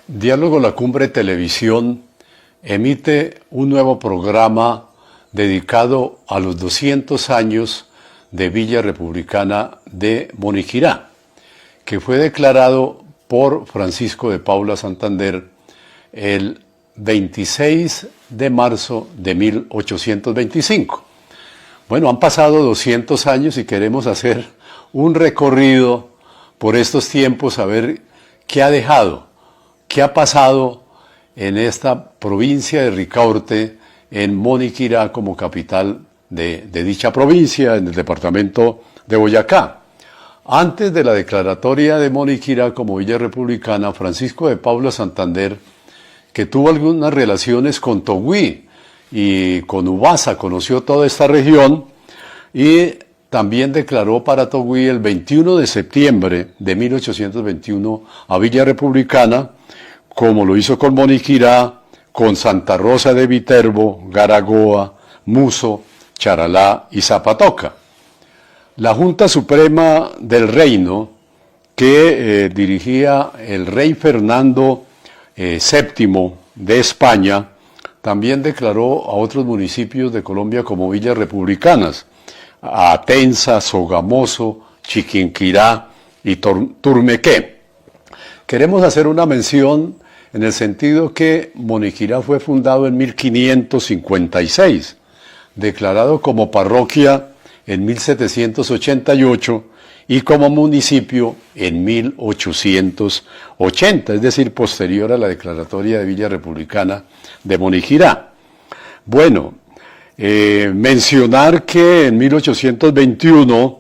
Diálogo La Cumbre Televisión emite un nuevo programa dedicado a los 200 años de Villa Republicana de Moniquirá, que fue declarado por Francisco de Paula Santander el 26 de marzo de 1825. Bueno, han pasado 200 años y queremos hacer un recorrido por estos tiempos, a ver qué ha dejado, qué ha pasado en esta provincia de Ricaurte, en Moniquirá como capital de dicha provincia, en el departamento de Boyacá. Antes de la declaratoria de Moniquirá como Villa Republicana, Francisco de Paula Santander, que tuvo algunas relaciones con Togüí y con Ubasa, conoció toda esta región y también declaró para Togüí el 21 de septiembre de 1821 a Villa Republicana, como lo hizo con Moniquirá, con Santa Rosa de Viterbo, Garagoa, Muso, Charalá y Zapatoca. La Junta Suprema del Reino, que dirigía el rey Fernando VII de España, también declaró a otros municipios de Colombia como villas republicanas, a Atenza, Sogamoso, Chiquinquirá y Turmequé. Queremos hacer una mención en el sentido que Moniquirá fue fundado en 1556, declarado como parroquia en 1788 y como municipio en 1880, es decir, posterior a la declaratoria de Villa Republicana de Moniquirá. Bueno, mencionar que en 1821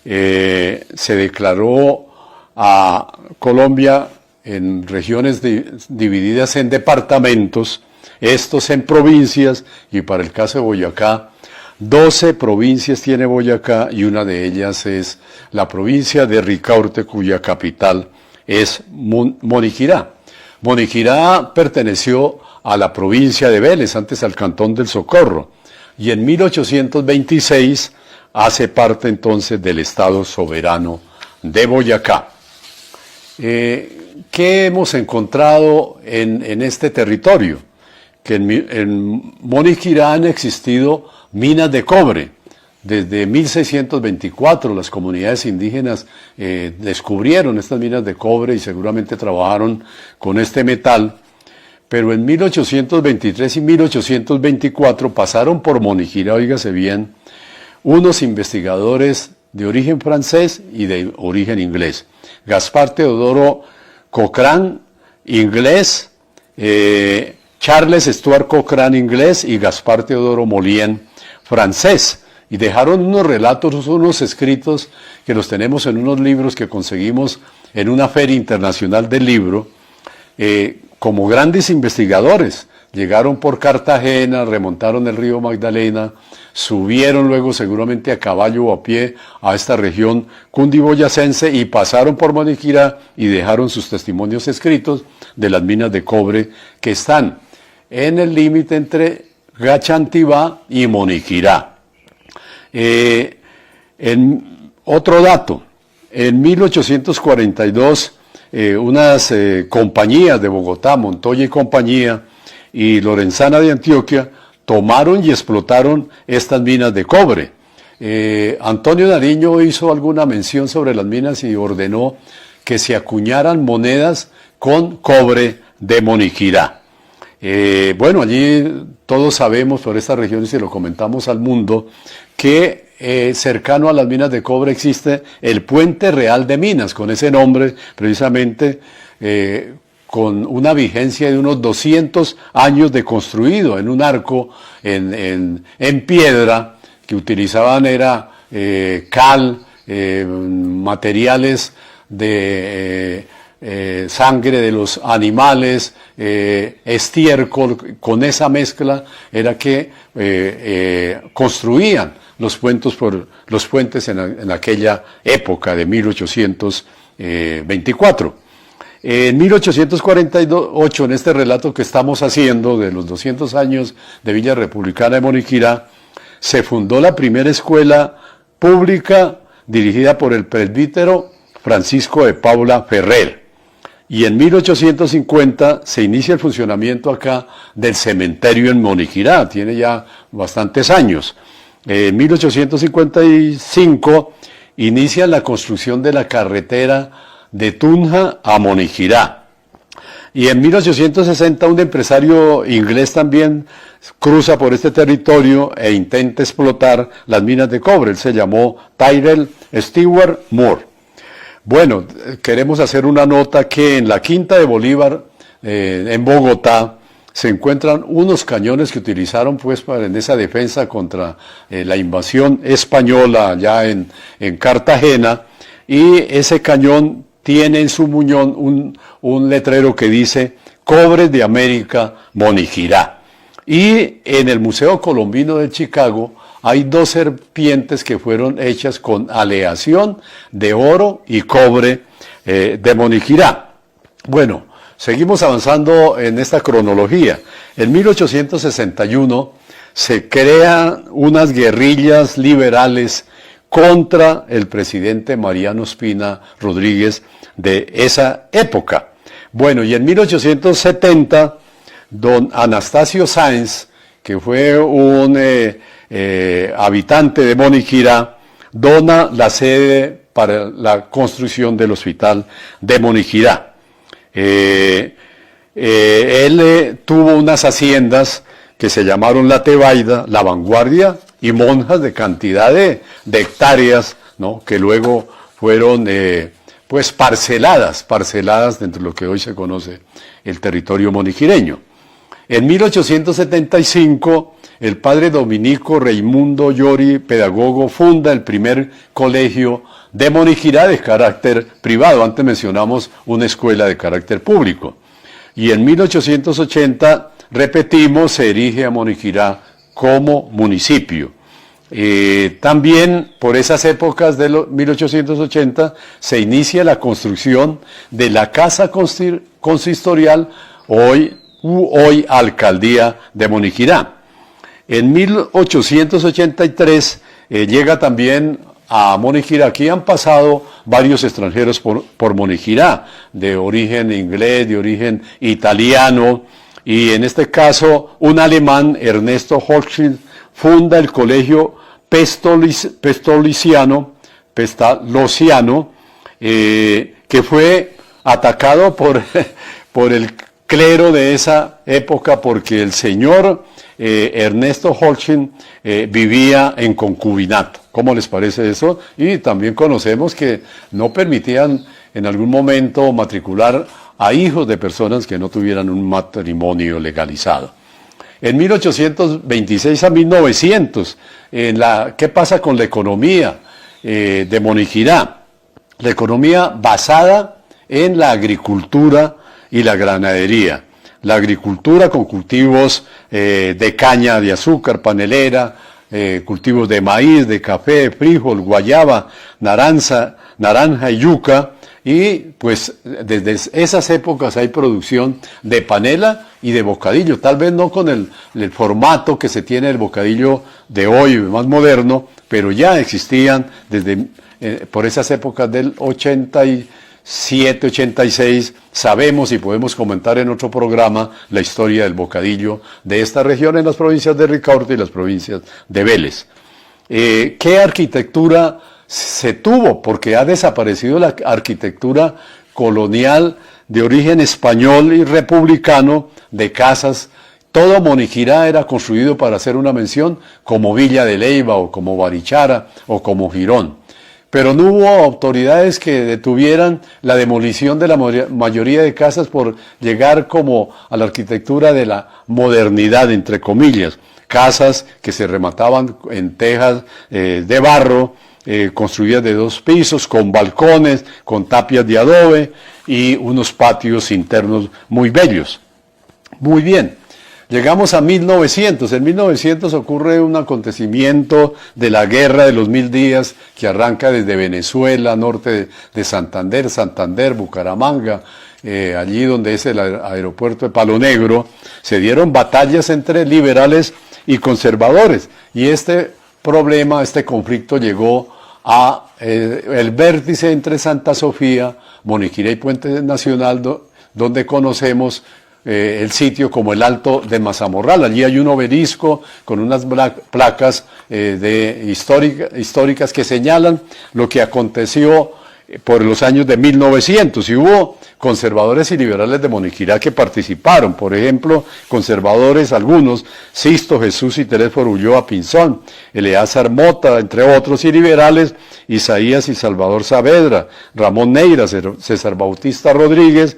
se declaró a Colombia en regiones divididas en departamentos, estos en provincias, y para el caso de Boyacá, 12 provincias tiene Boyacá y una de ellas es la provincia de Ricaurte, cuya capital es Moniquirá. Moniquirá perteneció a la provincia de Vélez, antes al Cantón del Socorro, y en 1826 hace parte entonces del Estado Soberano de Boyacá. ¿Qué hemos encontrado en este territorio? Que en Moniquirá han existido minas de cobre. Desde 1624 las comunidades indígenas descubrieron estas minas de cobre y seguramente trabajaron con este metal, pero en 1823 y 1824 pasaron por Moniquirá, óigase bien, unos investigadores de origen francés y de origen inglés. Gaspar Teodoro Cochrane, inglés, Charles Stuart Cochrane, inglés, y Gaspar Teodoro Molien, francés. Y dejaron unos relatos, unos escritos que los tenemos en unos libros que conseguimos en una feria internacional del libro, como grandes investigadores. Llegaron por Cartagena, remontaron el río Magdalena, subieron luego seguramente a caballo o a pie a esta región cundiboyacense y pasaron por Moniquirá y dejaron sus testimonios escritos de las minas de cobre que están en el límite entre Gachantibá y Moniquirá. Otro dato, en 1842 unas compañías de Bogotá, Montoya y compañía, y Lorenzana de Antioquia, tomaron y explotaron estas minas de cobre. Antonio Nariño hizo alguna mención sobre las minas y ordenó que se acuñaran monedas con cobre de Moniquirá. Bueno, allí todos sabemos por estas regiones y lo comentamos al mundo que cercano a las minas de cobre existe el Puente Real de Minas, con ese nombre precisamente, con una vigencia de unos 200 años de construido en un arco en piedra, que utilizaban era cal, materiales de sangre de los animales, estiércol. Con esa mezcla era que construían los puentes en aquella época de 1824. En 1848, en este relato que estamos haciendo de los 200 años de Villa Republicana de Moniquirá, se fundó la primera escuela pública dirigida por el presbítero Francisco de Paula Ferrer, y en 1850 se inicia el funcionamiento acá del cementerio en Moniquirá, tiene ya bastantes años. En 1855 inicia la construcción de la carretera de Tunja a Moniquirá. Y en 1860 un empresario inglés también cruza por este territorio e intenta explotar las minas de cobre. Él se llamó Tyrell Stewart Moore. Bueno, queremos hacer una nota que en la Quinta de Bolívar, en Bogotá, se encuentran unos cañones que utilizaron pues en esa defensa contra la invasión española allá en Cartagena, y ese cañón tiene en su muñón un letrero que dice Cobres de América, Moniquirá. Y en el Museo Colombino de Chicago hay dos serpientes que fueron hechas con aleación de oro y cobre de Moniquirá. Bueno, seguimos avanzando en esta cronología. En 1861 se crean unas guerrillas liberales contra el presidente Mariano Ospina Rodríguez de esa época. Bueno, y en 1870, don Anastasio Sáenz, que fue un habitante de Moniquirá, dona la sede para la construcción del hospital de Moniquirá. Él tuvo unas haciendas que se llamaron La Tebaida, La Vanguardia y Monjas, de cantidad de hectáreas, ¿no?, que luego fueron pues parceladas dentro de lo que hoy se conoce el territorio moniquireño. En 1875, el padre dominico Raimundo Llori, pedagogo, funda el primer colegio de Moniquirá de carácter privado. Antes mencionamos una escuela de carácter público. Y en 1880, repetimos, se erige a Moniquirá como municipio. También por esas épocas de 1880 se inicia la construcción de la Casa Consistorial, hoy Alcaldía de Moniquirá. En 1883 llega también a Moniquirá. Aquí han pasado varios extranjeros por Moniquirá, de origen inglés, de origen italiano, y en este caso un alemán, Ernesto Holtzin, funda el colegio Pestalozziano, que fue atacado por el clero de esa época, porque el señor Ernesto Holtzin vivía en concubinato. ¿Cómo les parece eso? Y también conocemos que no permitían en algún momento matricular a hijos de personas que no tuvieran un matrimonio legalizado. En 1826 a 1900, ¿qué pasa con la economía de Moniquirá? La economía basada en la agricultura y la ganadería. La agricultura con cultivos de caña de azúcar, panelera, cultivos de maíz, de café, frijol, guayaba, naranja y yuca. Y pues desde esas épocas hay producción de panela y de bocadillo, tal vez no con el formato que se tiene el bocadillo de hoy, más moderno, pero ya existían desde por esas épocas del 87, 86, sabemos y podemos comentar en otro programa la historia del bocadillo de esta región en las provincias de Ricaurte y las provincias de Vélez. ¿Qué arquitectura se tuvo? Porque ha desaparecido la arquitectura colonial de origen español y republicano de casas. Todo Moniquirá era construido, para hacer una mención, como Villa de Leyva o como Barichara o como Girón. Pero no hubo autoridades que detuvieran la demolición de la mayoría de casas por llegar como a la arquitectura de la modernidad, entre comillas. Casas que se remataban en tejas de barro, construidas de 2 pisos, con balcones, con tapias de adobe y unos patios internos muy bellos. Muy bien, llegamos a 1900. En 1900 ocurre un acontecimiento de la Guerra de los 1000 días que arranca desde Venezuela, norte de Santander, Bucaramanga, allí donde es el aeropuerto de Palo Negro. Se dieron batallas entre liberales y conservadores, y este conflicto llegó a el vértice entre Santa Sofía, Moniquirá y Puente Nacional, donde conocemos el sitio como el Alto de Mazamorral. Allí hay un obelisco con unas placas históricas que señalan lo que aconteció por los años de 1900, y hubo conservadores y liberales de Moniquirá que participaron, por ejemplo, conservadores algunos, Sisto Jesús y Teréforo Ulloa Pinzón, Eleazar Mota, entre otros, y liberales, Isaías y Salvador Saavedra, Ramón Neira, César Bautista Rodríguez,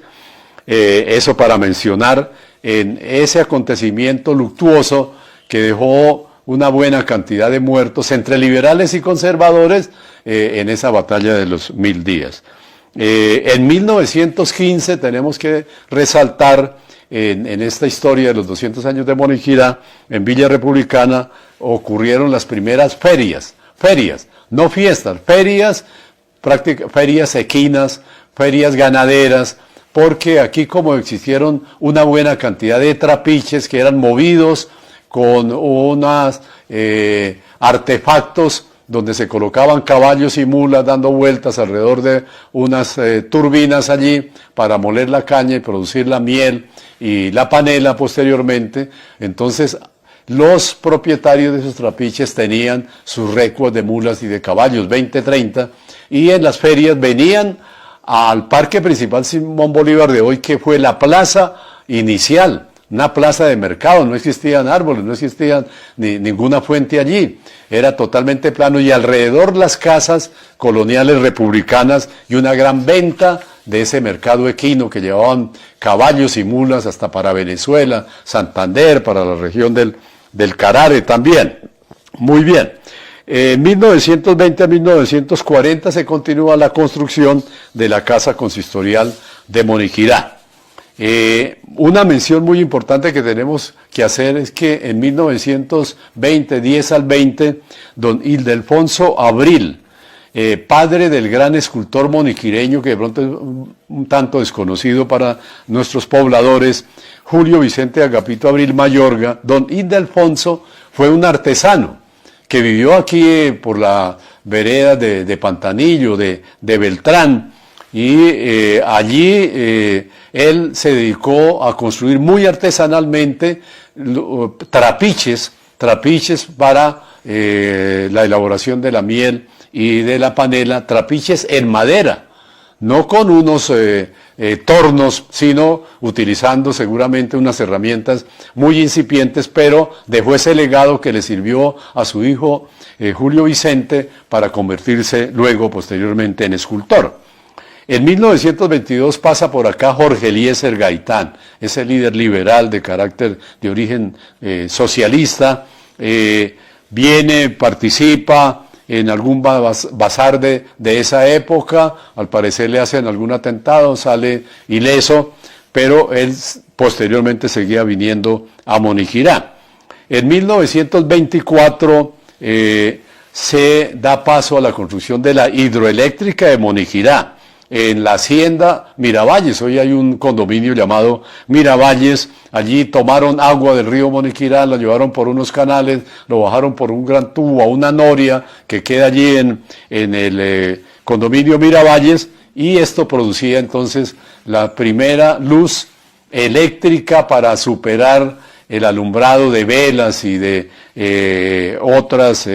eso para mencionar en ese acontecimiento luctuoso que dejó una buena cantidad de muertos entre liberales y conservadores en esa batalla de los 1000 días. En 1915 tenemos que resaltar en esta historia de los 200 años de Moniquirá, en Villa Republicana ocurrieron las primeras ferias, no fiestas, ferias equinas, ferias ganaderas, porque aquí como existieron una buena cantidad de trapiches que eran movidos con unos artefactos donde se colocaban caballos y mulas dando vueltas alrededor de unas turbinas allí para moler la caña y producir la miel y la panela posteriormente. Entonces los propietarios de esos trapiches tenían sus recuas de mulas y de caballos, 20, 30, y en las ferias venían al Parque Principal Simón Bolívar de hoy, que fue la plaza inicial, una plaza de mercado, no existían árboles, no existía ninguna fuente allí, era totalmente plano, y alrededor las casas coloniales republicanas y una gran venta de ese mercado equino que llevaban caballos y mulas hasta para Venezuela, Santander, para la región del Carare también. Muy bien. En 1920 a 1940 se continúa la construcción de la Casa Consistorial de Moniquirá. Una mención muy importante que tenemos que hacer es que en 1920, 10 al 20, don Ildefonso Abril, padre del gran escultor moniquireño que de pronto es un tanto desconocido para nuestros pobladores, Julio Vicente Agapito Abril Mayorga, don Ildefonso fue un artesano que vivió aquí por la vereda de Pantanillo, de Beltrán, y allí él se dedicó a construir muy artesanalmente trapiches para la elaboración de la miel y de la panela, trapiches en madera, no con unos tornos, sino utilizando seguramente unas herramientas muy incipientes, pero dejó ese legado que le sirvió a su hijo Julio Vicente para convertirse luego, posteriormente, en escultor. En 1922 pasa por acá Jorge Eliezer Gaitán, ese líder liberal de carácter de origen socialista, viene, participa en algún bazar de esa época, al parecer le hacen algún atentado, sale ileso, pero él posteriormente seguía viniendo a Moniquirá. En 1924 se da paso a la construcción de la hidroeléctrica de Moniquirá, en la hacienda Miravalles. Hoy hay un condominio llamado Miravalles. Allí tomaron agua del río Moniquirá, la llevaron por unos canales, lo bajaron por un gran tubo a una noria que queda allí en el condominio Miravalles, y esto producía entonces la primera luz eléctrica para superar el alumbrado de velas y de otras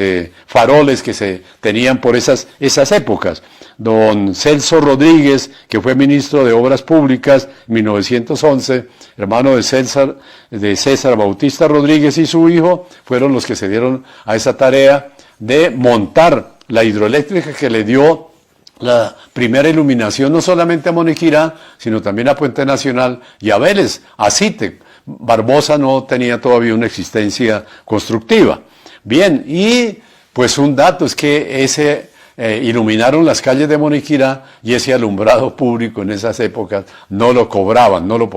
faroles que se tenían por esas épocas. Don Celso Rodríguez, que fue ministro de Obras Públicas en 1911, hermano de César Bautista Rodríguez, y su hijo, fueron los que se dieron a esa tarea de montar la hidroeléctrica que le dio la primera iluminación no solamente a Moniquirá, sino también a Puente Nacional y a Vélez, a Cite. Barbosa no tenía todavía una existencia constructiva. Bien, y pues un dato es que iluminaron las calles de Moniquirá, y ese alumbrado público en esas épocas no lo cobraban, no lo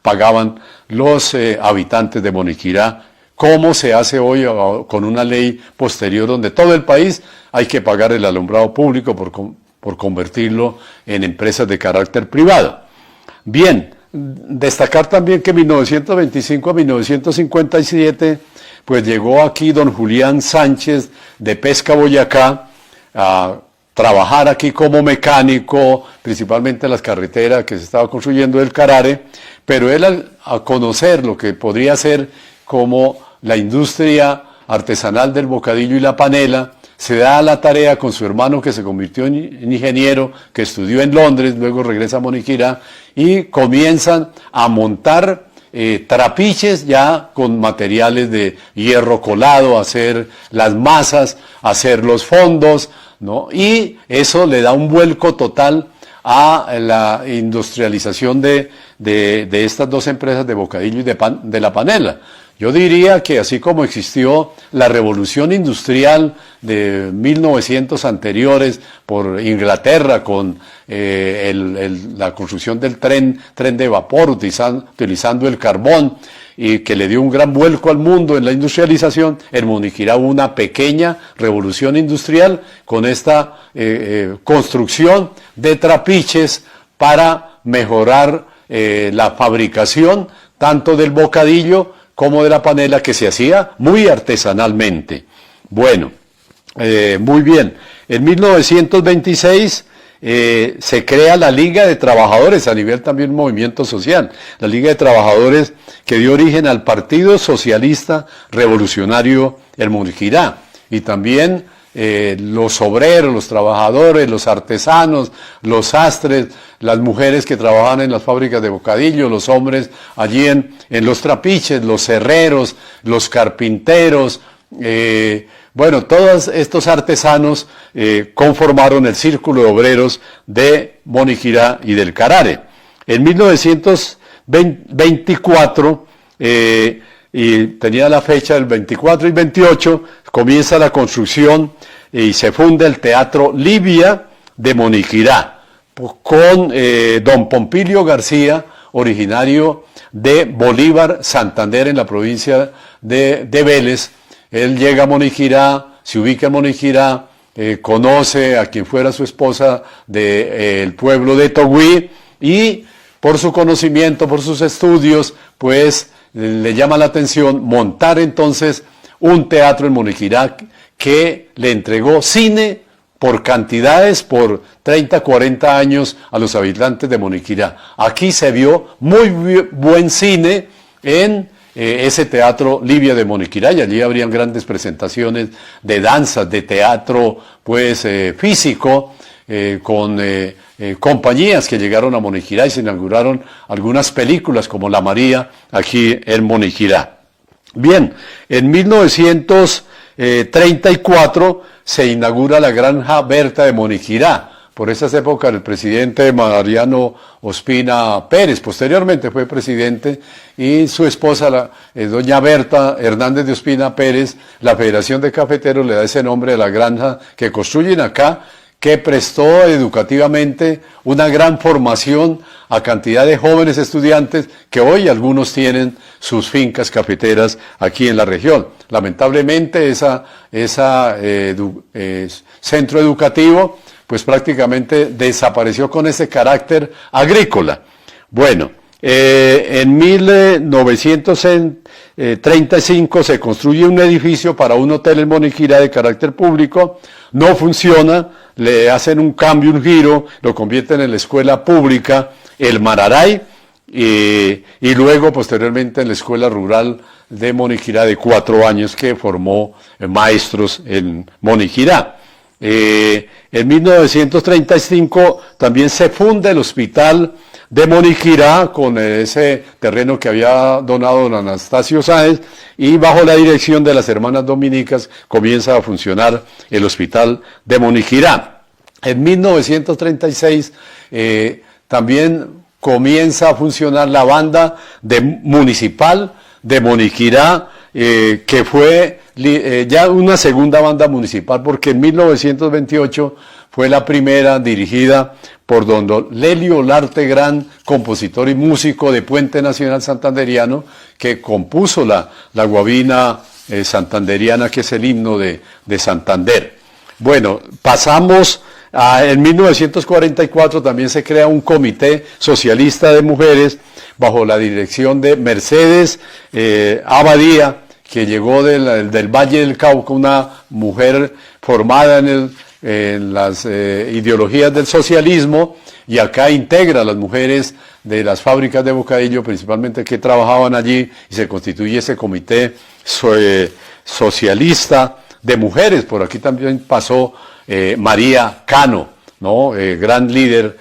pagaban los habitantes de Moniquirá, como se hace hoy con una ley posterior donde todo el país hay que pagar el alumbrado público por convertirlo en empresas de carácter privado. Bien, destacar también que en 1925 a 1957 pues llegó aquí don Julián Sánchez de Pesca Boyacá, a trabajar aquí como mecánico, principalmente en las carreteras que se estaba construyendo del Carare, pero él a conocer lo que podría ser como la industria artesanal del bocadillo y la panela, se da la tarea con su hermano que se convirtió en ingeniero, que estudió en Londres, luego regresa a Moniquirá y comienzan a montar trapiches ya con materiales de hierro colado, hacer las masas, hacer los fondos, ¿no? Y eso le da un vuelco total a la industrialización de estas dos empresas de bocadillo y de la panela. Yo diría que así como existió la revolución industrial de 1900 anteriores por Inglaterra con la construcción del tren de vapor utilizando el carbón y que le dio un gran vuelco al mundo en la industrialización, en Moniquirá hubo una pequeña revolución industrial con esta construcción de trapiches para mejorar la fabricación tanto del bocadillo como de la panela, que se hacía muy artesanalmente. Bueno, muy bien. En 1926 se crea la Liga de Trabajadores, a nivel también movimiento social, la Liga de Trabajadores que dio origen al Partido Socialista Revolucionario en Moniquirá, y también los obreros, los trabajadores, los artesanos, los sastres, las mujeres que trabajaban en las fábricas de bocadillo, los hombres allí en los trapiches, los herreros, los carpinteros, bueno, todos estos artesanos conformaron el Círculo de Obreros de Moniquirá y del Carare. En 1924, y tenía la fecha del 24 y 28, comienza la construcción y se funda el Teatro Libia de Moniquirá, con don Pompilio García, originario de Bolívar, Santander, en la provincia de Vélez. Él llega a Moniquirá, se ubica en Moniquirá, conoce a quien fuera su esposa del pueblo de Togüí, y por su conocimiento, por sus estudios, pues le llama la atención montar entonces un teatro en Moniquirá que le entregó cine por cantidades, por 30, 40 años a los habitantes de Moniquirá. Aquí se vio muy buen cine en ese Teatro Libia de Moniquirá, y allí habrían grandes presentaciones de danzas, de teatro pues físico, con compañías que llegaron a Moniquirá y se inauguraron algunas películas como La María aquí en Moniquirá. Bien, en 1934 se inaugura la Granja Berta de Moniquirá. Por esas épocas el presidente Mariano Ospina Pérez, posteriormente fue presidente, y su esposa, doña Berta Hernández de Ospina Pérez, la Federación de Cafeteros le da ese nombre a la granja que construyen acá, que prestó educativamente una gran formación a cantidad de jóvenes estudiantes que hoy algunos tienen sus fincas cafeteras aquí en la región. Lamentablemente centro educativo pues prácticamente desapareció con ese carácter agrícola. Bueno, en 1935 se construye un edificio para un hotel en Moniquirá de carácter público, no funciona, le hacen un cambio, un giro, lo convierten en la escuela pública El Mararay, y luego posteriormente en la escuela rural de Moniquirá de 4 años que formó maestros en Moniquirá. En 1935 también se funda el Hospital de Moniquirá con ese terreno que había donado don Anastasio Sáenz, y bajo la dirección de las hermanas dominicas comienza a funcionar el Hospital de Moniquirá. En 1936 también comienza a funcionar la banda municipal de Moniquirá, que fue ya una segunda banda municipal, porque en 1928 fue la primera dirigida por don Lelio Olarte, gran compositor y músico de Puente Nacional Santanderiano, que compuso la guabina santanderiana, que es el himno de Santander. Bueno, pasamos en 1944 también se crea un comité socialista de mujeres bajo la dirección de Mercedes Abadía, que llegó del Valle del Cauca, una mujer formada en en las ideologías del socialismo, y acá integra a las mujeres de las fábricas de bocadillo, principalmente que trabajaban allí, y se constituye ese comité socialista de mujeres. Por aquí también pasó María Cano, ¿no? Gran líder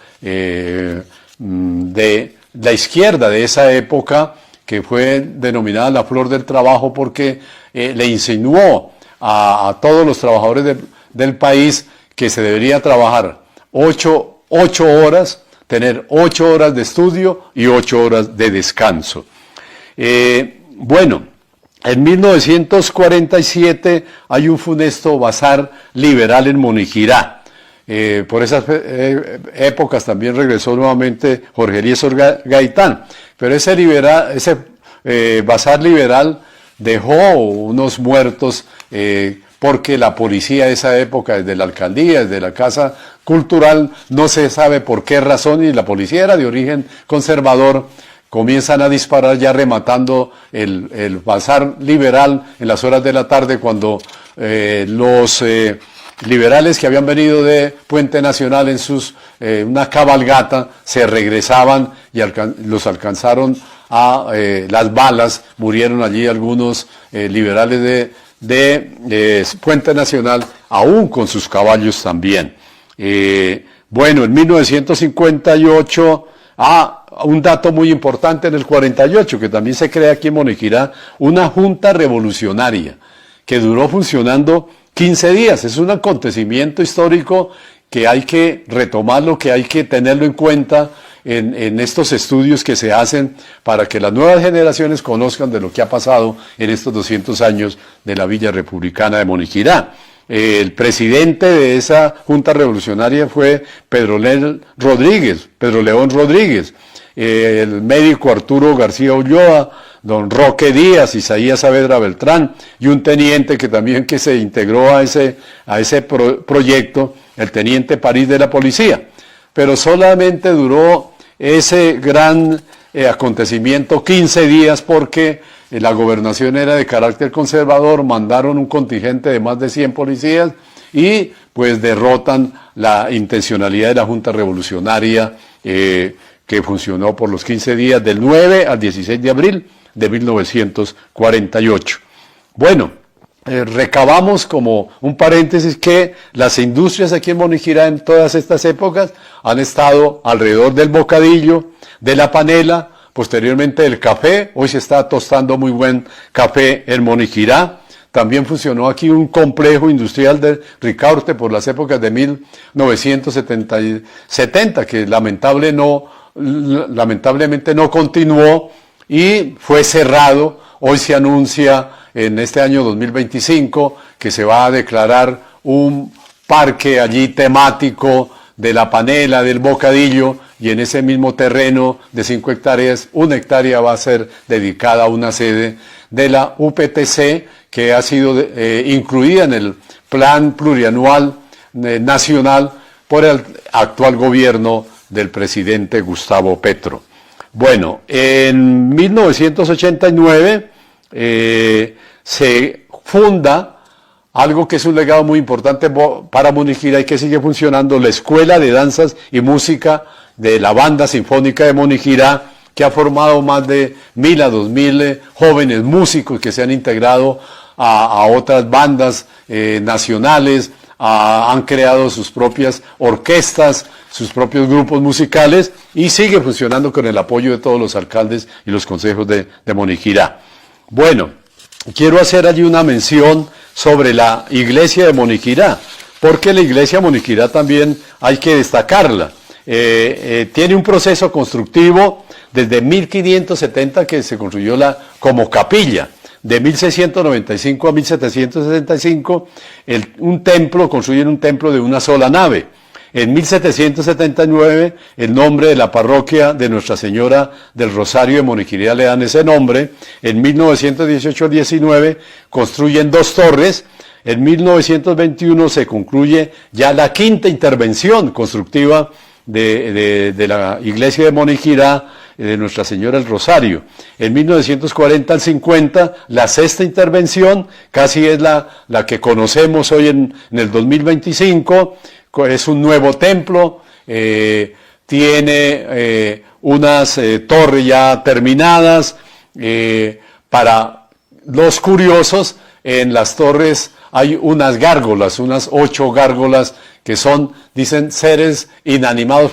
de la izquierda de esa época, que fue denominada la flor del trabajo porque le insinuó a todos los trabajadores del país que se debería trabajar 8 horas, tener 8 horas de estudio y 8 horas de descanso. Bueno, en 1947 hay un funesto bazar liberal en Monijirá. Por esas épocas también regresó nuevamente Jorge Eliezer Gaitán, pero ese bazar liberal dejó unos muertos porque la policía de esa época, desde la alcaldía, desde la Casa Cultural, no se sabe por qué razón, y la policía era de origen conservador, comienzan a disparar ya rematando el bazar liberal en las horas de la tarde, cuando los liberales que habían venido de Puente Nacional en una cabalgata se regresaban y los alcanzaron a las balas. Murieron allí algunos liberales de Puente Nacional, aún con sus caballos también. Bueno, en 1958, un dato muy importante, en el 48, que también se crea aquí en Monijirá, una junta revolucionaria que duró funcionando 15 días. Es un acontecimiento histórico que hay que retomarlo, que hay que tenerlo en cuenta en estos estudios que se hacen para que las nuevas generaciones conozcan de lo que ha pasado en estos 200 años de la Villa Republicana de Monijirá. El presidente de esa Junta Revolucionaria fue Pedro León Rodríguez, el médico Arturo García Ulloa, don Roque Díaz, Isaías Saavedra Beltrán, y un teniente que se integró a ese proyecto, el teniente París de la policía. Pero solamente duró ese gran acontecimiento 15 días porque la gobernación era de carácter conservador, mandaron un contingente de más de 100 policías y pues derrotan la intencionalidad de la Junta Revolucionaria que funcionó por los 15 días del 9 al 16 de abril de 1948. Bueno, recabamos como un paréntesis que las industrias aquí en Monijirá en todas estas épocas han estado alrededor del bocadillo, de la panela, posteriormente del café. Hoy se está tostando muy buen café en Monijirá. También funcionó aquí un complejo industrial de Ricaurte por las épocas de 1970, que lamentablemente no continuó y fue cerrado. Hoy se anuncia en este año 2025 que se va a declarar un parque allí temático de la panela, del bocadillo, y en ese mismo terreno de 5 hectáreas, 1 hectárea va a ser dedicada a una sede de la UPTC que ha sido incluida en el Plan Plurianual Nacional por el actual gobierno del presidente Gustavo Petro. Bueno, en 1989 se funda algo que es un legado muy importante para Monijirá y que sigue funcionando, la Escuela de Danzas y Música de la Banda Sinfónica de Monijirá, que ha formado más de 1.000 a 2.000 jóvenes músicos que se han integrado a otras bandas nacionales, han creado sus propias orquestas, sus propios grupos musicales, y sigue funcionando con el apoyo de todos los alcaldes y los consejos de Monijirá. Bueno, quiero hacer allí una mención sobre la iglesia de Monijirá, porque la iglesia de Monijirá también hay que destacarla. Tiene un proceso constructivo desde 1570 que se construyó como capilla. De 1695 a 1765, construyen un templo de una sola nave. En 1779, el nombre de la parroquia de Nuestra Señora del Rosario de Monijirá le dan ese nombre. En 1918-19 construyen 2 torres. En 1921 se concluye ya la 5ª intervención constructiva de la iglesia de Moniquirá, de Nuestra Señora del Rosario. En 1940 al 50, la sexta intervención, casi es la que conocemos hoy en el 2025, es un nuevo templo, tiene unas torres ya terminadas. Para los curiosos, en las torres hay unas gárgolas, unas 8 gárgolas que son, dicen, seres inanimados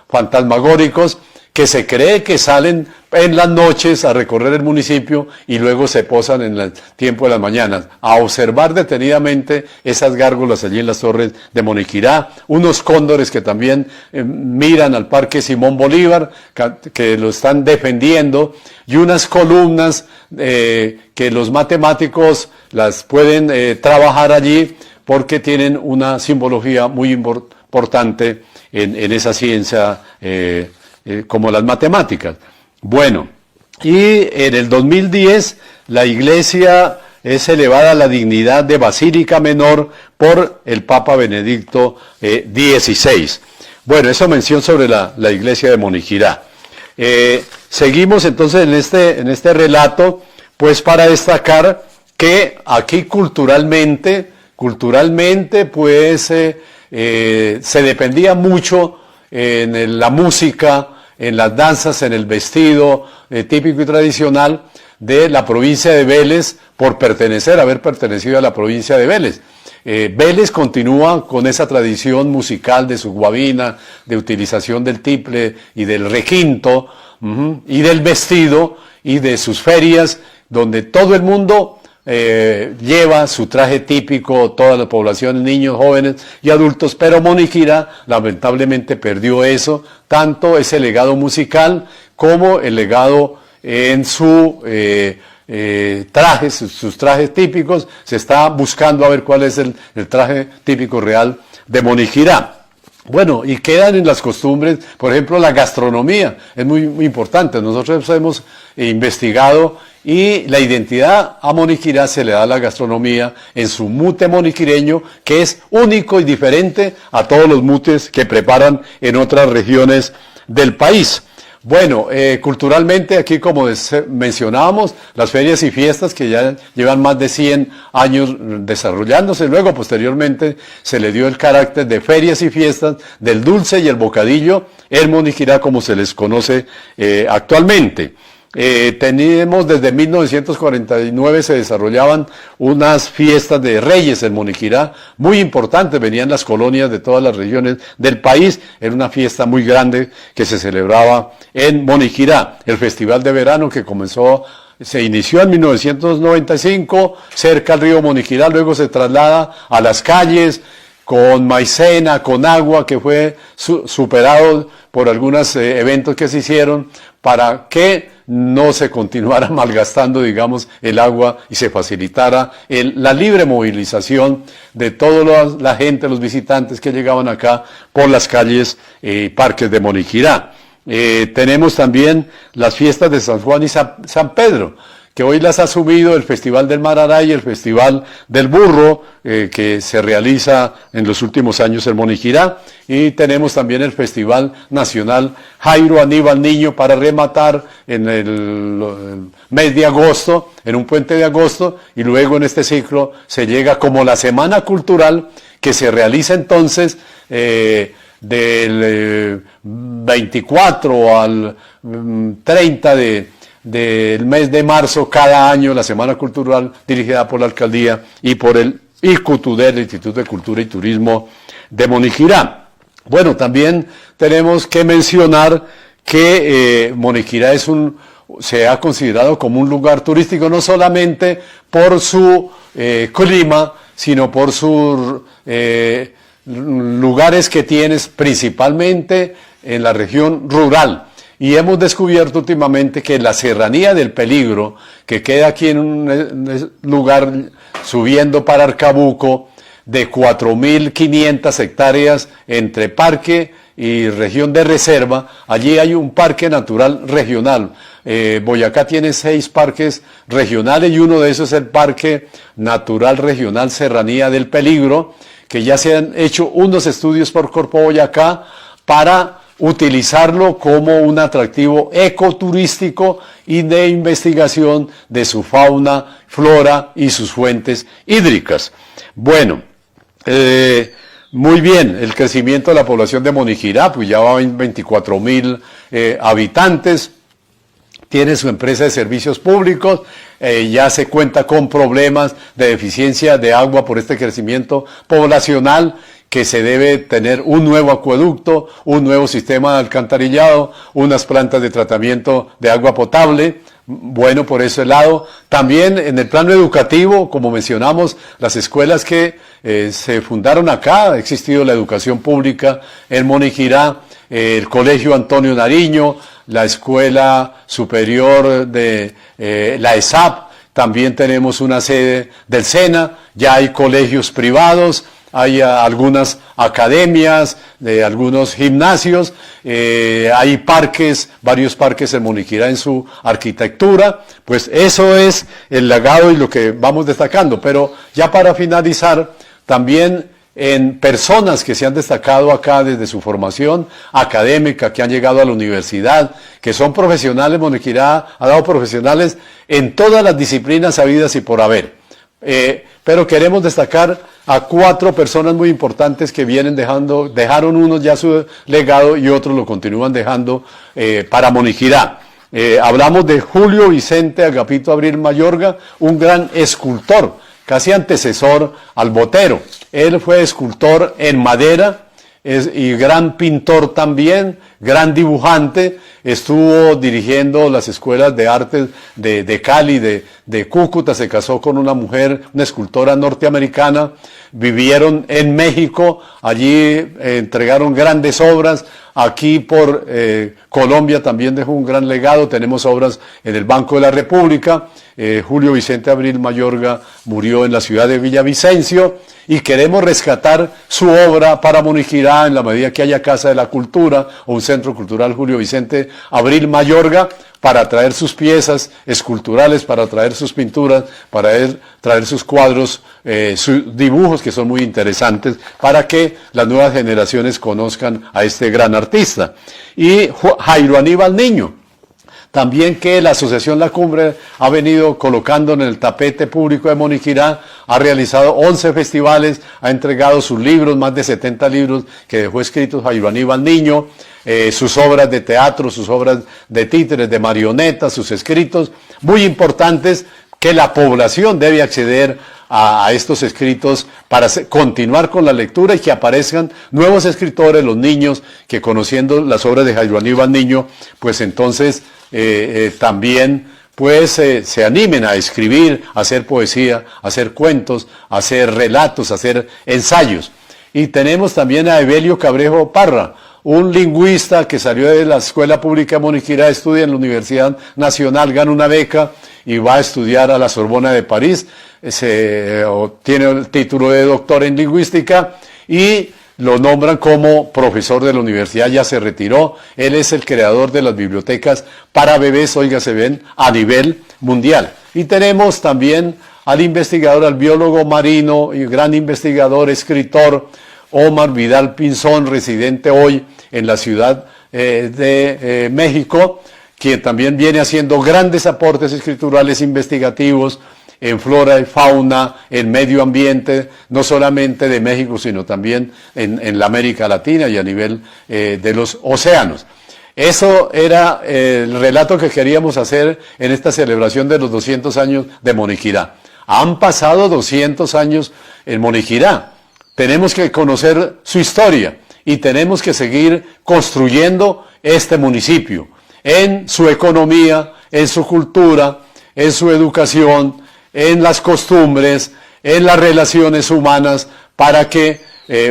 fantasmagóricos que se cree que salen en las noches a recorrer el municipio y luego se posan en el tiempo de las mañanas, a observar detenidamente esas gárgolas allí en las torres de Moniquirá, unos cóndores que también miran al Parque Simón Bolívar, que lo están defendiendo, y unas columnas que los matemáticos las pueden trabajar allí porque tienen una simbología muy importante en esa ciencia como las matemáticas. Bueno, y en el 2010 la iglesia es elevada a la dignidad de Basílica Menor por el Papa Benedicto XVI. Bueno, eso mención sobre la iglesia de Moniquirá. Seguimos entonces en este relato, pues para destacar que aquí culturalmente pues se dependía mucho en la música, en las danzas, en el vestido típico y tradicional de la provincia de Vélez, por haber pertenecido a la provincia de Vélez. Vélez continúa con esa tradición musical de su guabina, de utilización del tiple y del requinto, y del vestido y de sus ferias, donde todo el mundo lleva su traje típico, toda la población, niños, jóvenes y adultos, pero Moniquirá lamentablemente perdió eso, tanto ese legado musical como el legado en su sus trajes típicos. Se está buscando a ver cuál es el traje típico real de Moniquirá. Bueno, y quedan en las costumbres, por ejemplo, la gastronomía, es muy importante. Nosotros hemos investigado y la identidad a Moniquirá se le da a la gastronomía en su mute moniquireño, que es único y diferente a todos los mutes que preparan en otras regiones del país. Bueno, culturalmente aquí, como mencionábamos, las ferias y fiestas que ya llevan más de 100 años desarrollándose, luego posteriormente se le dio el carácter de ferias y fiestas del dulce y el bocadillo en Moniquirá, como se les conoce actualmente. Teníamos desde 1949 se desarrollaban unas fiestas de reyes en Moniquirá, muy importantes, venían las colonias de todas las regiones del país, era una fiesta muy grande que se celebraba en Moniquirá. El festival de verano que se inició en 1995 cerca al río Moniquirá, luego se traslada a las calles con maicena, con agua, que fue superado por algunos eventos que se hicieron para que no se continuara malgastando, digamos, el agua y se facilitara la libre movilización de toda la gente, los visitantes que llegaban acá por las calles y parques de Moniquirá. Tenemos también las fiestas de San Juan y San Pedro, que hoy las ha asumido el Festival del Marará y el Festival del Burro, que se realiza en los últimos años en Moniquirá, y tenemos también el Festival Nacional Jairo Aníbal Niño para rematar en el mes de agosto, en un puente de agosto, y luego en este ciclo se llega como la Semana Cultural, que se realiza entonces del 24 al 30 del mes de marzo cada año, la Semana Cultural dirigida por la Alcaldía y por el ICUTUDER, el Instituto de Cultura y Turismo de Moniquirá. Bueno, también tenemos que mencionar que Moniquirá se ha considerado como un lugar turístico no solamente por su clima, sino por sus lugares que tienes principalmente en la región rural. Y hemos descubierto últimamente que la Serranía del Peligro, que queda aquí en un lugar subiendo para Arcabuco, de 4.500 hectáreas entre parque y región de reserva, allí hay un parque natural regional. Boyacá tiene 6 parques regionales y uno de esos es el Parque Natural Regional Serranía del Peligro, que ya se han hecho unos estudios por Corpo Boyacá para utilizarlo como un atractivo ecoturístico y de investigación de su fauna, flora y sus fuentes hídricas. Bueno, muy bien, el crecimiento de la población de Moniquirá, pues ya va en 24.000 habitantes. Tiene su empresa de servicios públicos, ya se cuenta con problemas de deficiencia de agua por este crecimiento poblacional, que se debe tener un nuevo acueducto, un nuevo sistema de alcantarillado, unas plantas de tratamiento de agua potable. Bueno, por ese lado. También en el plano educativo, como mencionamos, las escuelas que se fundaron acá, ha existido la educación pública en Moniquirá, el Colegio Antonio Nariño, la Escuela Superior de la ESAP, también tenemos una sede del SENA, ya hay colegios privados, hay algunas academias, algunos gimnasios, hay parques, varios parques en Moniquirá en su arquitectura. Pues eso es el legado y lo que vamos destacando. Pero ya para finalizar, también en personas que se han destacado acá desde su formación académica, que han llegado a la universidad, que son profesionales. Moniquirá ha dado profesionales en todas las disciplinas habidas y por haber. Pero queremos destacar a 4 personas muy importantes que dejaron unos ya su legado y otros lo continúan dejando para Moniquirá. Hablamos de Julio Vicente Agapito Abril Mayorga, un gran escultor, casi antecesor al Botero. Él fue escultor en madera y gran pintor también, gran dibujante. Estuvo dirigiendo las escuelas de arte de Cali, de Cúcuta. Se casó con una mujer, una escultora norteamericana. Vivieron en México, allí entregaron grandes obras. Aquí por Colombia también dejó un gran legado. Tenemos obras en el Banco de la República. Julio Vicente Abril Mayorga murió en la ciudad de Villavicencio y queremos rescatar su obra para Moniquirá en la medida que haya Casa de la Cultura o un centro cultural Julio Vicente Abril Mayorga, para traer sus piezas esculturales, para traer sus pinturas, para traer sus cuadros, sus dibujos, que son muy interesantes, para que las nuevas generaciones conozcan a este gran artista. Y Jairo Aníbal Niño, también, que la Asociación La Cumbre ha venido colocando en el tapete público de Moniquirá, ha realizado 11 festivales, ha entregado sus libros, más de 70 libros que dejó escritos Jairo Aníbal Niño, sus obras de teatro, sus obras de títeres, de marionetas, sus escritos, muy importantes, que la población debe acceder a estos escritos para continuar con la lectura y que aparezcan nuevos escritores, los niños, que conociendo las obras de Jairo Aníbal Niño, pues entonces también pues se animen a escribir, a hacer poesía, a hacer cuentos, a hacer relatos, a hacer ensayos. Y tenemos también a Evelio Cabrejo Parra, un lingüista que salió de la Escuela Pública de Moniquirá, estudia en la Universidad Nacional, gana una beca y va a estudiar a la Sorbona de París, obtiene el título de doctor en lingüística y lo nombran como profesor de la universidad, ya se retiró. Él es el creador de las bibliotecas para bebés, óigase bien, a nivel mundial. Y tenemos también al investigador, al biólogo marino y gran investigador, escritor, Omar Vidal Pinzón, residente hoy en la Ciudad de México, quien también viene haciendo grandes aportes escriturales investigativos en flora y fauna, en medio ambiente, no solamente de México, sino también en la América Latina y a nivel de los océanos. Eso era el relato que queríamos hacer en esta celebración de los 200 años de Moniquirá. Han pasado 200 años en Moniquirá. Tenemos que conocer su historia y tenemos que seguir construyendo este municipio en su economía, en su cultura, en su educación, en las costumbres, en las relaciones humanas, para que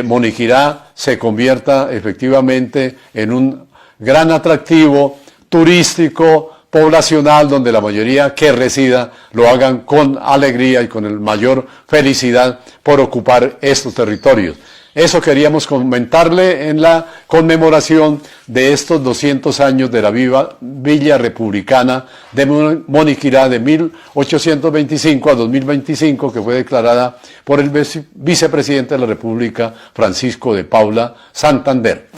Moniquirá se convierta efectivamente en un gran atractivo turístico, poblacional, donde la mayoría que resida lo hagan con alegría y con el mayor felicidad por ocupar estos territorios. Eso queríamos comentarle en la conmemoración de estos 200 años de la Villa Republicana de Moniquirá, de 1825 a 2025, que fue declarada por el vicepresidente de la República, Francisco de Paula Santander.